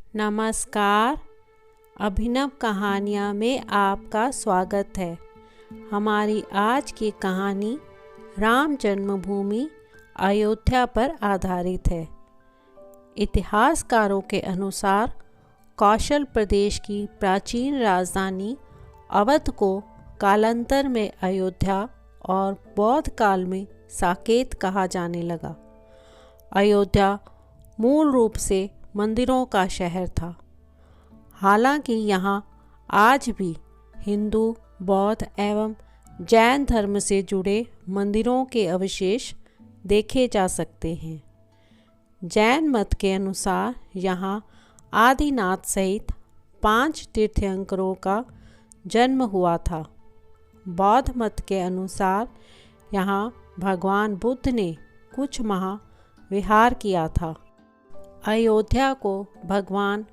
नमस्कार। अभिनव कहानियाँ में आपका स्वागत है। हमारी आज की कहानी राम जन्मभूमि अयोध्या पर आधारित है। इतिहासकारों के अनुसार कौशल प्रदेश की प्राचीन राजधानी अवध को कालांतर में अयोध्या और बौद्ध काल में साकेत कहा जाने लगा। अयोध्या मूल रूप से मंदिरों का शहर था। हालांकि यहाँ आज भी हिंदू, बौद्ध एवं जैन धर्म से जुड़े मंदिरों के अवशेष देखे जा सकते हैं। जैन मत के अनुसार यहाँ आदिनाथ सहित 5 तीर्थंकरों का जन्म हुआ था। बौद्ध मत के अनुसार यहाँ भगवान बुद्ध ने कुछ माह विहार किया था। अयोध्या को भगवान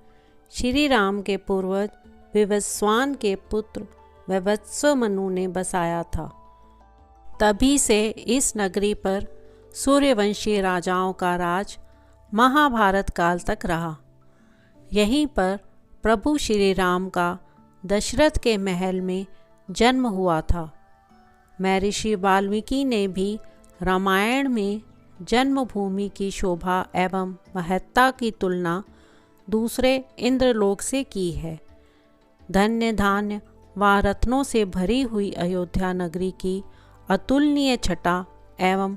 श्री राम के पूर्वज विवस्वान के पुत्र वैवस्वमनु ने बसाया था। तभी से इस नगरी पर सूर्यवंशी राजाओं का राज महाभारत काल तक रहा। यहीं पर प्रभु श्री राम का दशरथ के महल में जन्म हुआ था। महर्षि वाल्मीकि ने भी रामायण में जन्मभूमि की शोभा एवं महत्ता की तुलना दूसरे इंद्रलोक से की है। धन्य धान्य व रत्नों से भरी हुई अयोध्या नगरी की अतुलनीय छटा एवं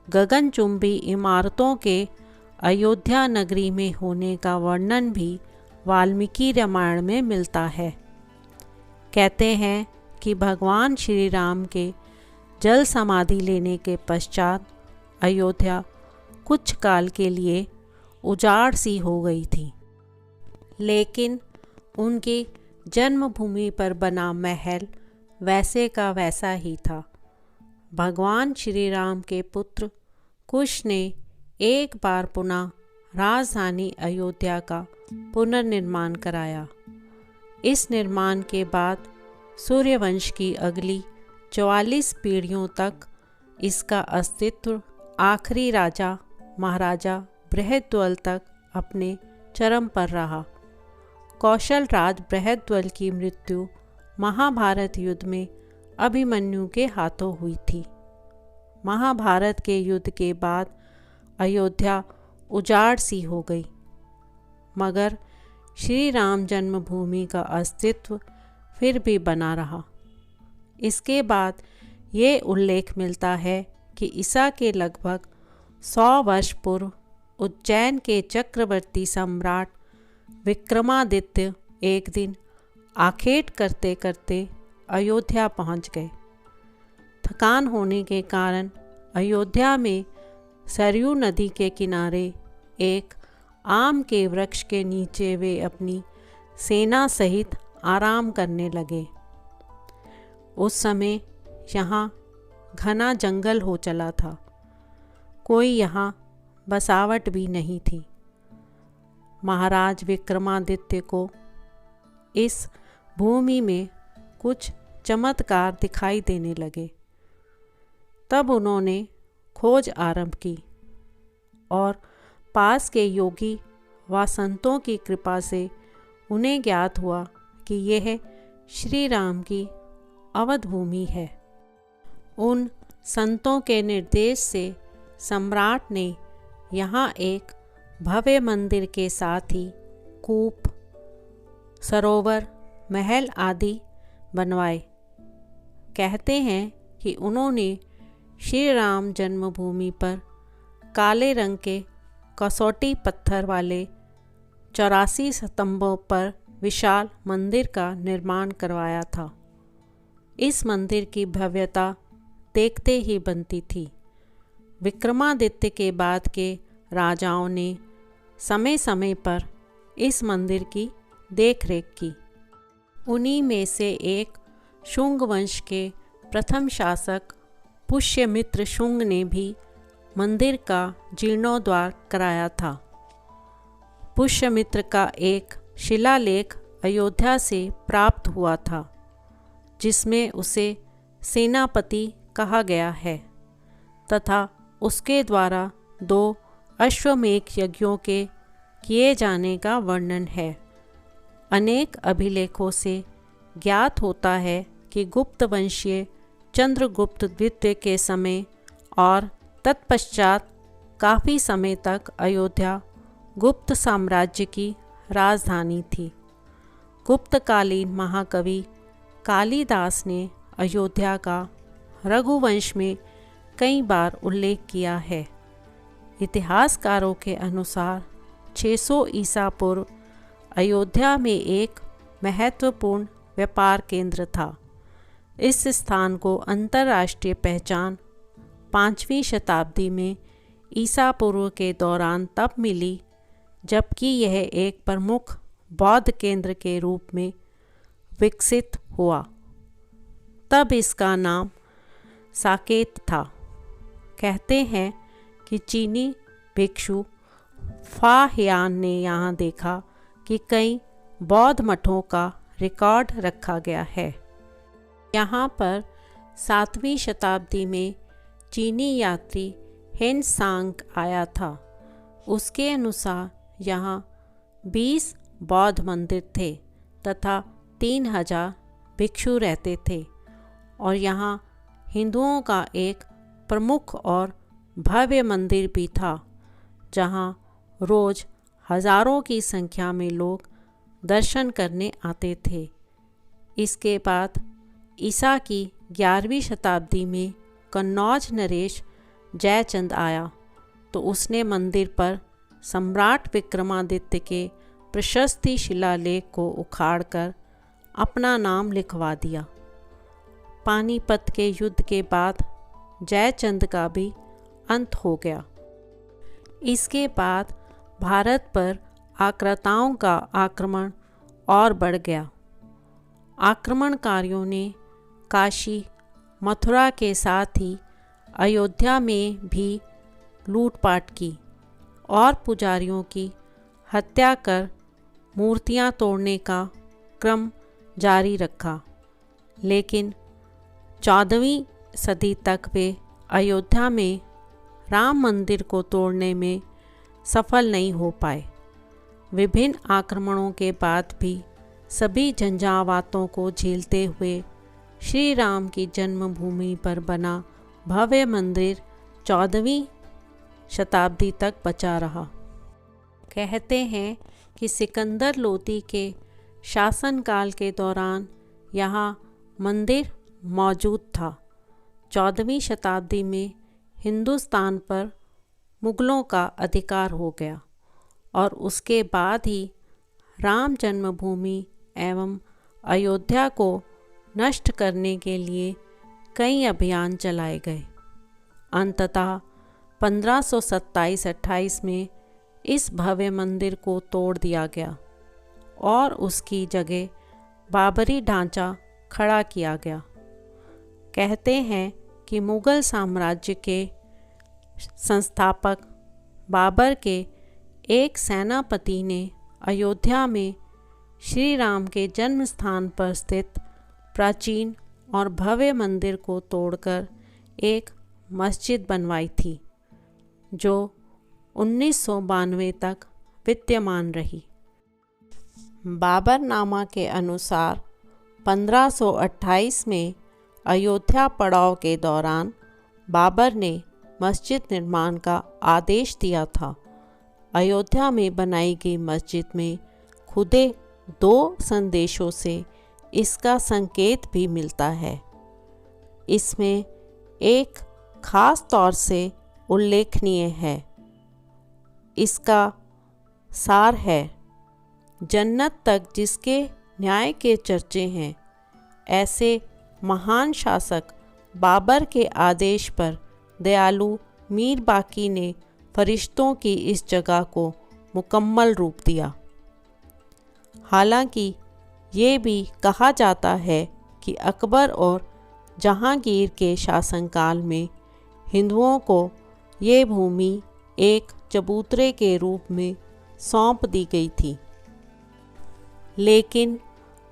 गगनचुंबी इमारतों के अयोध्या नगरी में होने का वर्णन भी वाल्मीकि रामायण में मिलता है। कहते हैं कि भगवान श्री राम के जल समाधि लेने के पश्चात अयोध्या कुछ काल के लिए उजाड़ सी हो गई थी, लेकिन उनकी जन्मभूमि पर बना महल वैसे का वैसा ही था। भगवान श्री राम के पुत्र कुश ने एक बार पुनः राजधानी अयोध्या का पुनर्निर्माण कराया। इस निर्माण के बाद सूर्यवंश की अगली 44 पीढ़ियों तक इसका अस्तित्व आखिरी राजा महाराजा बृहद्वल तक अपने चरम पर रहा। कौशल राज बृहद्वल की मृत्यु महाभारत युद्ध में अभिमन्यु के हाथों हुई थी। महाभारत के युद्ध के बाद अयोध्या उजाड़ सी हो गई, मगर श्री राम जन्मभूमि का अस्तित्व फिर भी बना रहा। इसके बाद ये उल्लेख मिलता है कि ईसा के लगभग 100 वर्ष पूर्व उज्जैन के चक्रवर्ती सम्राट विक्रमादित्य एक दिन आखेट करते करते अयोध्या पहुंच गए। थकान होने के कारण अयोध्या में सरयू नदी के किनारे एक आम के वृक्ष के नीचे वे अपनी सेना सहित आराम करने लगे। उस समय यहाँ घना जंगल हो चला था। कोई यहाँ बसावट भी नहीं थी। महाराज विक्रमादित्य को इस भूमि में कुछ चमत्कार दिखाई देने लगे। तब उन्होंने खोज आरंभ की और पास के योगी व संतों की कृपा से उन्हें ज्ञात हुआ कि यह श्री राम की अवध भूमि है। उन संतों के निर्देश से सम्राट ने यहाँ एक भव्य मंदिर के साथ ही कूप, सरोवर, महल आदि बनवाए। कहते हैं कि उन्होंने श्री राम जन्मभूमि पर काले रंग के कसौटी पत्थर वाले 84 स्तंभों पर विशाल मंदिर का निर्माण करवाया था। इस मंदिर की भव्यता देखते ही बनती थी। विक्रमादित्य के बाद के राजाओं ने समय समय पर इस मंदिर की देखरेख की। उन्हीं में से एक शुंग वंश के प्रथम शासक पुष्यमित्र शुंग ने भी मंदिर का जीर्णोद्धार कराया था। पुष्यमित्र का एक शिलालेख अयोध्या से प्राप्त हुआ था, जिसमें उसे सेनापति कहा गया है तथा उसके द्वारा 2 अश्वमेध यज्ञों के किए जाने का वर्णन है। अनेक अभिलेखों से ज्ञात होता है कि गुप्त वंशीय चंद्रगुप्त द्वितीय के समय और तत्पश्चात काफ़ी समय तक अयोध्या गुप्त साम्राज्य की राजधानी थी। गुप्तकालीन महाकवि कालिदास ने अयोध्या का रघुवंश में कई बार उल्लेख किया है। इतिहासकारों के अनुसार 600 ईसा पूर्व अयोध्या में एक महत्वपूर्ण व्यापार केंद्र था। इस स्थान को अंतर्राष्ट्रीय पहचान 5वीं शताब्दी में ईसा पूर्व के दौरान तब मिली जबकि यह एक प्रमुख बौद्ध केंद्र के रूप में विकसित हुआ। तब इसका नाम साकेत था। कहते हैं कि चीनी भिक्षु फाहियान ने यहाँ देखा कि कई बौद्ध मठों का रिकॉर्ड रखा गया है। यहाँ पर 7वीं शताब्दी में चीनी यात्री हेन सांग आया था। उसके अनुसार यहाँ 20 बौद्ध मंदिर थे तथा 3000 भिक्षु रहते थे और यहाँ हिंदुओं का एक प्रमुख और भव्य मंदिर भी था जहाँ रोज़ हज़ारों की संख्या में लोग दर्शन करने आते थे। इसके बाद ईसा की 11वीं शताब्दी में कन्नौज नरेश जयचंद आया तो उसने मंदिर पर सम्राट विक्रमादित्य के प्रशस्ति शिलालेख को उखाड़कर अपना नाम लिखवा दिया। पानीपत के युद्ध के बाद जयचंद का भी अंत हो गया। इसके बाद भारत पर आक्रांताओं का आक्रमण और बढ़ गया। आक्रमणकारियों ने काशी, मथुरा के साथ ही अयोध्या में भी लूटपाट की और पुजारियों की हत्या कर मूर्तियां तोड़ने का क्रम जारी रखा। लेकिन 14वीं सदी तक वे अयोध्या में राम मंदिर को तोड़ने में सफल नहीं हो पाए। विभिन्न आक्रमणों के बाद भी सभी झंझावातों को झेलते हुए श्री राम की जन्मभूमि पर बना भव्य मंदिर 14वीं शताब्दी तक बचा रहा। कहते हैं कि सिकंदर लोदी के शासनकाल के दौरान यहाँ मंदिर मौजूद था। 14वीं शताब्दी में हिंदुस्तान पर मुग़लों का अधिकार हो गया और उसके बाद ही राम जन्मभूमि एवं अयोध्या को नष्ट करने के लिए कई अभियान चलाए गए। अंततः 1527-28 में इस भव्य मंदिर को तोड़ दिया गया और उसकी जगह बाबरी ढांचा खड़ा किया गया। कहते हैं कि मुग़ल साम्राज्य के संस्थापक बाबर के एक सेनापति ने अयोध्या में श्री राम के जन्म स्थान पर स्थित प्राचीन और भव्य मंदिर को तोड़कर एक मस्जिद बनवाई थी जो 1992 तक विद्यमान रही। बाबरनामा के अनुसार 1528 में अयोध्या पड़ाव के दौरान बाबर ने मस्जिद निर्माण का आदेश दिया था। अयोध्या में बनाई गई मस्जिद में खुदे 2 संदेशों से इसका संकेत भी मिलता है। इसमें एक खास तौर से उल्लेखनीय है। इसका सार है, जन्नत तक जिसके न्याय के चर्चे हैं, ऐसे महान शासक बाबर के आदेश पर दयालु मीर बाकी ने फरिश्तों की इस जगह को मुकम्मल रूप दिया। हालांकि ये भी कहा जाता है कि अकबर और जहांगीर के शासनकाल में हिंदुओं को ये भूमि एक चबूतरे के रूप में सौंप दी गई थी। लेकिन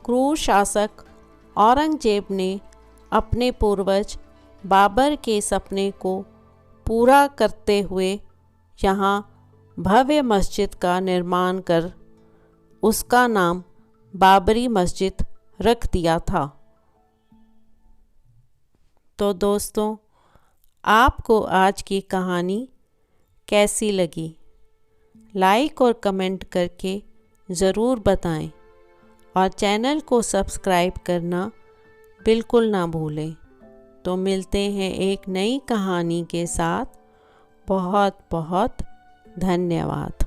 क्रूर शासक औरंगजेब ने अपने पूर्वज बाबर के सपने को पूरा करते हुए यहाँ भव्य मस्जिद का निर्माण कर उसका नाम बाबरी मस्जिद रख दिया था। तो दोस्तों, आपको आज की कहानी कैसी लगी? लाइक और कमेंट करके ज़रूर बताएं और चैनल को सब्सक्राइब करना बिल्कुल ना भूलें। तो मिलते हैं एक नई कहानी के साथ। बहुत बहुत धन्यवाद।